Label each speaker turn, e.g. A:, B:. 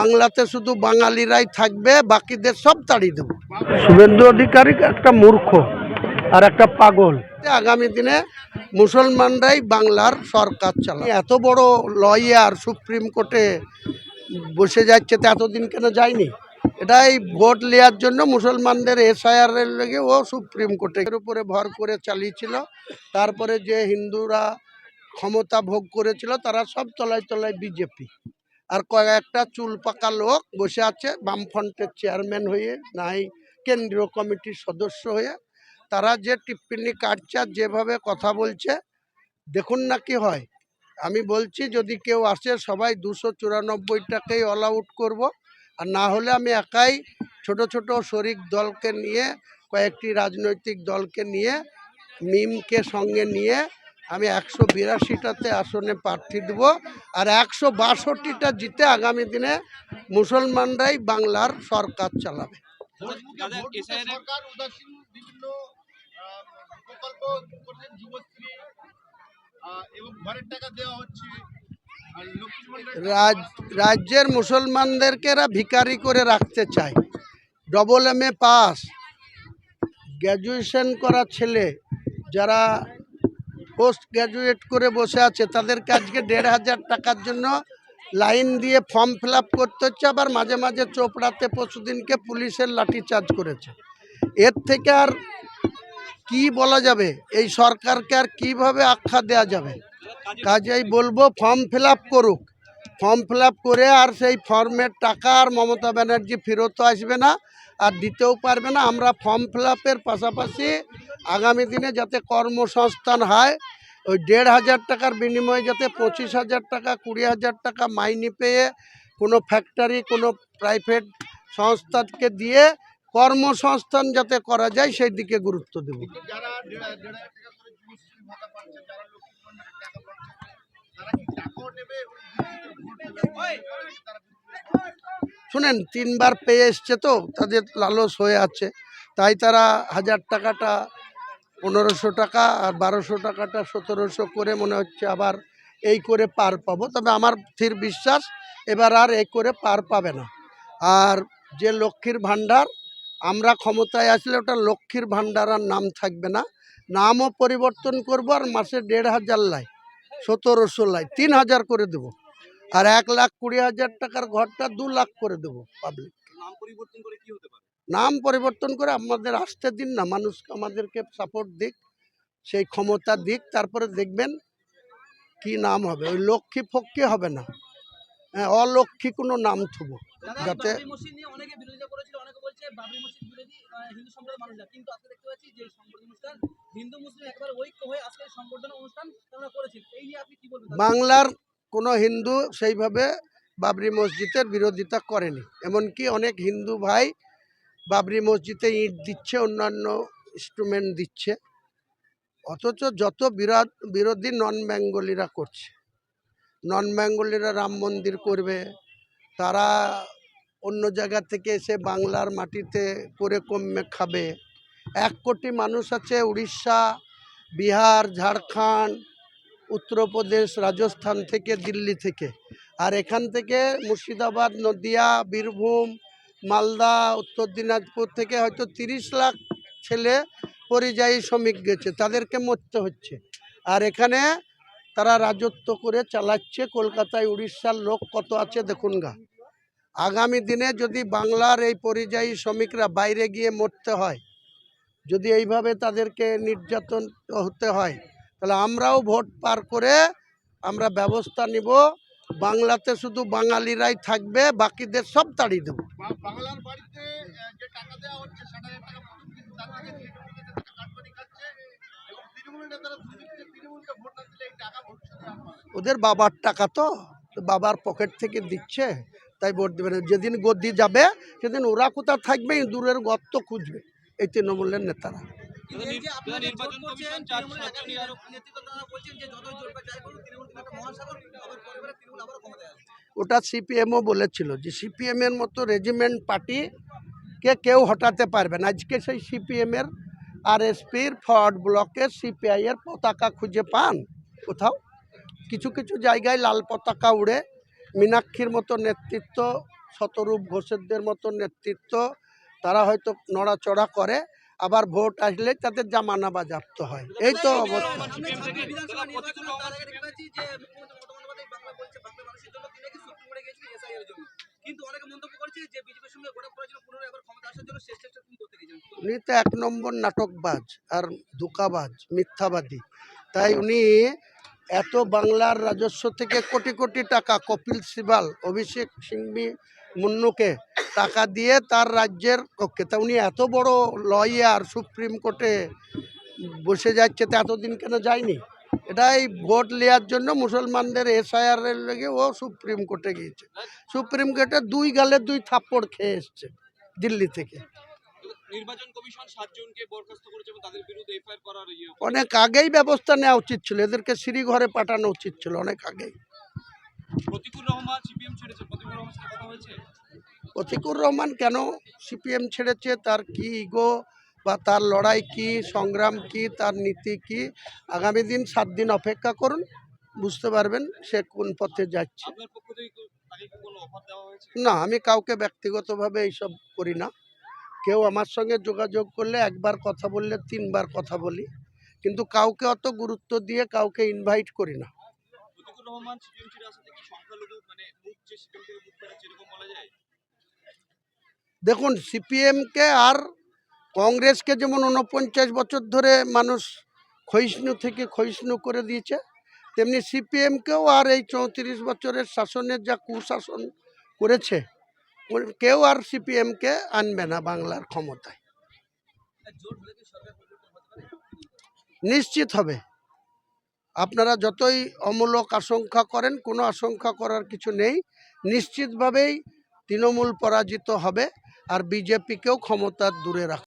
A: বাংলাতে শুধু বাঙালিরাই থাকবে, বাকিদের সব তাড়িয়ে দেবো। শুভেন্দু অধিকারী একটা মূর্খ আর একটা পাগল। আগামী দিনে মুসলমানরাই বাংলার সরকার চালাবে। এত বড় লয়ার সুপ্রিম কোর্টে বসে যাচ্ছে, তো এতদিন কেন যায়নি? এটাই ভোট নেওয়ার জন্য মুসলমানদের এসআইআর এর লেগে ও সুপ্রিম কোর্টের উপরে ভর করে চালিয়েছিল। তারপরে যে হিন্দুরা ক্ষমতা ভোগ করেছিল তারা সব তলায় তলায় বিজেপি আর কয়েকটা চুল পাকা লোক বসে আছে বামফ্রন্টের চেয়ারম্যান হয়ে, নাই কেন্দ্রীয় কমিটির সদস্য হয়ে। তারা যে টিপ্পনি কাটছে আর যেভাবে কথা বলছে, দেখুন না কি হয়। আমি বলছি যদি কেউ আসে সবাই 294টাকেই অল আউট করবো, আর না হলে আমি একাই ছোট ছোট শরিক দলকে নিয়ে, কয়েকটি রাজনৈতিক দলকে নিয়ে, মিমকে সঙ্গে নিয়ে আমি 182টাতে আসনে প্রার্থী দেবো। আর 162টা জিতে আগামী দিনে মুসলমানরাই বাংলার সরকার চালাবে। রাজ্যের মুসলমানদেরকে এরা ভিখারি করে রাখতে চায়। AA পাস গ্র্যাজুয়েশন করা ছেলে যারা পোস্ট গ্র্যাজুয়েট করে বসে আছে তাদেরকে আজকে 1,500 টাকার জন্য লাইন দিয়ে ফর্ম ফিল আপ করতে হচ্ছে। আবার মাঝে মাঝে চোপড়াতে পরশুদিনকে পুলিশের লাঠিচার্জ করেছে। এর থেকে আর কি বলা যাবে? এই সরকারকে আর কিভাবে আখ্যা দেওয়া যাবে? কাজেই বলবো ফর্ম ফিল আপ করুক। ফর্ম ফিল আপ করে আর সেই ফর্মের টাকা আর মমতা ব্যানার্জি ফেরত আসবে না, আর দিতেও পারবে না। আমরা ফর্ম ফিল আপের পাশাপাশি আগামী দিনে যাতে কর্মসংস্থান হয়, ওই 1,500 টাকার বিনিময়ে যাতে 25,000 টাকা 20,000 টাকা মাইনে পেয়ে কোনো ফ্যাক্টরি, কোনো প্রাইভেট সংস্থাকে দিয়ে কর্মসংস্থান যাতে করা যায় সেই দিকে গুরুত্ব দেব। শুনেন, 3বার পেয়ে এসছে তো তাদের লালস হয়ে আছে, তাই তারা 1000 টাকাটা 1500 টাকা আর 1200 টাকাটা 1700 করে মনে হচ্ছে আবার এই করে পার পাবো। তবে আমার স্থির বিশ্বাস এবার আর এই করে পার পাবে না। আর যে লক্ষ্মীর ভাণ্ডার, আমরা ক্ষমতায় আসলে ওটা লক্ষ্মীর ভাণ্ডার আর নাম থাকবে না, নামও পরিবর্তন করব। আর মাসে 1,500 লাই, 1700 লাই, 3000 করে দেবো। আর 1,20,000 টাকার ঘরটা 2 লাখ করে দেবো পাবলিক। নাম পরিবর্তন করে কি হতে পারে? নাম পরিবর্তন করে আমাদের আসতে দিন না, মানুষ আমাদেরকে সাপোর্ট দিক, সেই ক্ষমতা দিক, তারপরে দেখবেন কি নাম হবে। ওই লক্ষ্মী ফক্কি হবে না, হ্যাঁ, অলক্ষ্মী কোনো নাম থুবো যাতে। বাংলার কোনো হিন্দু সেইভাবে বাবরি মসজিদের বিরোধিতা করেনি। এমনকি অনেক হিন্দু ভাই বাবরি মসজিদে ইট দিচ্ছে, অন্যান্য ইনস্ট্রুমেন্ট দিচ্ছে, অথচ যত বিরোধী নন বেঙ্গলিরা করছে। নন বেঙ্গলিরা রাম মন্দির করবে, তারা অন্য জায়গা থেকে এসে বাংলার মাটিতে করে কমে খাবে। 1 কোটি মানুষ আছে উড়িষ্যা, বিহার, ঝাড়খণ্ড, উত্তরপ্রদেশ, রাজস্থান থেকে, দিল্লি থেকে। আর এখান থেকে মুর্শিদাবাদ, নদিয়া, বীরভূম, মালদা, উত্তর দিনাজপুর থেকে হয়তো 30 লাখ ছেলে পরিযায়ী শ্রমিক গেছে, তাদেরকে মরতে হচ্ছে। আর এখানে তারা রাজত্ব করে চালাচ্ছে। কলকাতায় উড়িষ্যার লোক কত আছে দেখুন গা। আগামী দিনে যদি বাংলার এই পরিযায়ী শ্রমিকরা বাইরে গিয়ে মরতে হয়, যদি এইভাবে তাদেরকে নির্যাতন হতে হয়, তাহলে আমরাও ভোট পার করে আমরা ব্যবস্থা নিব। বাংলাতে শুধু বাঙালিরাই থাকবে, বাকিদের সব তাড়িয়ে দেবো। ওদের বাবার টাকা তো, বাবার পকেট থেকে দিচ্ছে, তাই ভোট দেবে না। যেদিন গদ্দি যাবে সেদিন ওরা কোথা থাকবে, দূরের গর্ত খুঁজবে এই তৃণমূলের নেতারা। ওটা সিপিএমও বলেছিল যে সিপিএমের মতো রেজিমেন্ট পার্টিকে কেউ হটাতে পারবে না। আজকে সেই সিপিএমের আরএসপির ফরওয়ার্ড ব্লকে সিপিআইয়ের পতাকা খুঁজে পান কোথাও? কিছু কিছু জায়গায় লাল পতাকা উড়ে, মীনাক্ষীর মতো নেতৃত্ব শতরূপ ঘোষেরদের মতো নেতৃত্ব, তারা হয়তো নড়াচড়া করে, আবার ভোট আসলে তাদের জামানা বাজেয়াপ্ত হয়। এই তো অবস্থা। উনি তো এক নম্বর নাটকবাজ আর ধোঁকাবাজ, মিথ্যাবাদী। তাই উনি এত বাংলার রাজস্ব থেকে কোটি কোটি টাকা কপিল সিবাল, অভিষেক সিংভি মুন্নুকে টাকা দিয়ে তার রাজ্যের পক্ষে, তা উনি এত বড় লয়ার, সুপ্রিম কোর্টে বসে যাচ্ছে, তো এতদিন কেন যায়নি? এটাই ভোট নেওয়ার জন্য মুসলমানদের এসআইআর এর লেগে ও সুপ্রিম কোর্টে গিয়েছে। সুপ্রিম কোর্টে দুই গালে দুই থাপ্পড় খেয়ে এসছে দিল্লি থেকে।
B: নির্বাচন কমিশন 7 জনকে বরখাস্ত করেছে এবং তাদের বিরুদ্ধে এফআইআর করার
A: অনেক আগেই ব্যবস্থা নেওয়া উচিত ছিল, এদেরকে শ্রীঘরে পাঠানো উচিত ছিল অনেক আগেই।
B: প্রতিকুর রহমান সিপিএম ছেড়েছে, প্রতিকুর রহমানের সাথে কথা হয়েছে?
A: প্রতিকুর রহমান কেন সিপিএম ছেড়েছে, তার কি ইগো বা তার লড়াই কি, সংগ্রাম কি, তার নীতি কি, আগামী দিন 7 দিন অপেক্ষা করুন, বুঝতে পারবেন সে কোন পথে যাচ্ছে।
B: আপনার পক্ষ থেকে তাকে কি কোনো অফার দেওয়া হয়েছে?
A: না, আমি কাউকে ব্যক্তিগতভাবে এইসব করি না। কেউ আমার সঙ্গে যোগাযোগ করলে একবার কথা বললে 3 বার কথা বলি, কিন্তু কাউকে অত গুরুত্ব দিয়ে কাউকে ইনভাইট করি না।
B: প্রতিকুর রহমান সিপিএম ছেড়ে আসাতে কি সংখ্যালঘু মানে মুখ যে সিপিএম থেকে মুখ ফেরাচ্ছে এরকম বলা যায়?
A: দেখুন, সিপিএমকে আর কংগ্রেসকে যেমন 49 বছর ধরে মানুষ ক্ষয়িষ্ণু থেকে ক্ষয়িষ্ণু করে দিয়েছে, তেমনি সিপিএমকেও আর এই 34 বছরের শাসনের যা কুশাসন করেছে, কেউ আর সিপিএমকে আনবে না বাংলার ক্ষমতায়। নিশ্চিত হবে। আপনারা যতই অমূলক আশঙ্কা করেন, কোনো আশঙ্কা করার কিছু নেই। নিশ্চিতভাবেই তৃণমূল পরাজিত হবে আর বিজেপিকেও ক্ষমতার দূরে রাখবে।